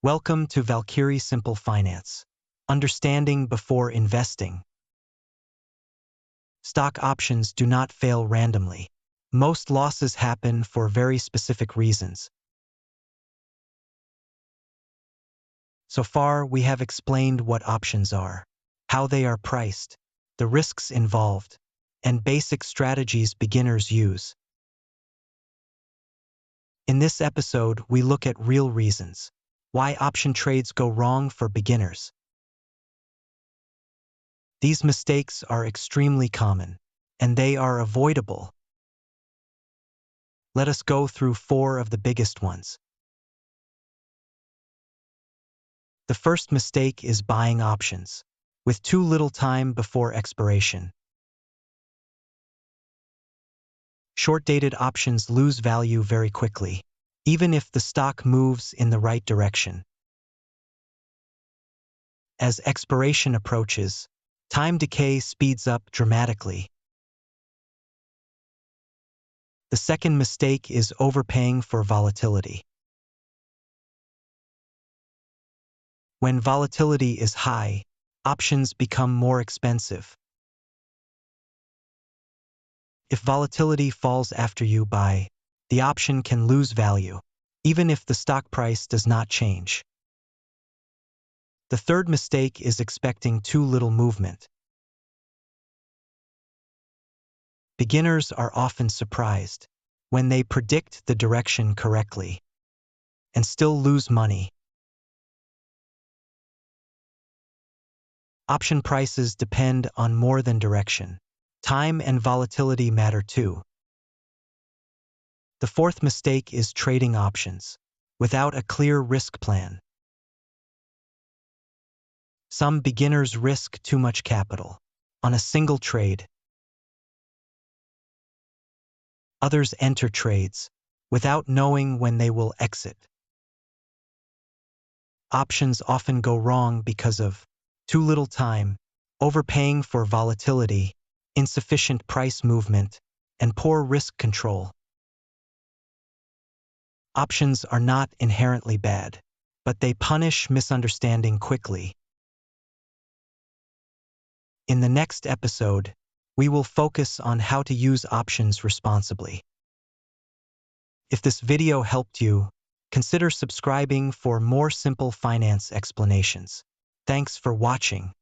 Welcome to Valkyrie Simple Finance. Understanding before investing. Stock options do not fail randomly. Most losses happen for very specific reasons. So far, we have explained what options are, how they are priced, the risks involved, and basic strategies beginners use. In this episode, we look at real reasons. Why option trades go wrong for beginners. These mistakes are extremely common, and they are avoidable. Let us go through 4 of the biggest ones. The first mistake is buying options, with too little time before expiration. Short-dated options lose value very quickly, even if the stock moves in the right direction. As expiration approaches, time decay speeds up dramatically. The second mistake is overpaying for volatility. When volatility is high, options become more expensive. If volatility falls after you buy, the option can lose value, even if the stock price does not change. The third mistake is expecting too little movement. Beginners are often surprised when they predict the direction correctly and still lose money. Option prices depend on more than direction. Time and volatility matter too. The fourth mistake is trading options without a clear risk plan. Some beginners risk too much capital on a single trade. Others enter trades without knowing when they will exit. Options often go wrong because of too little time, overpaying for volatility, insufficient price movement, and poor risk control. Options are not inherently bad, but they punish misunderstanding quickly. In the next episode, we will focus on how to use options responsibly. If this video helped you, consider subscribing for more simple finance explanations. Thanks for watching.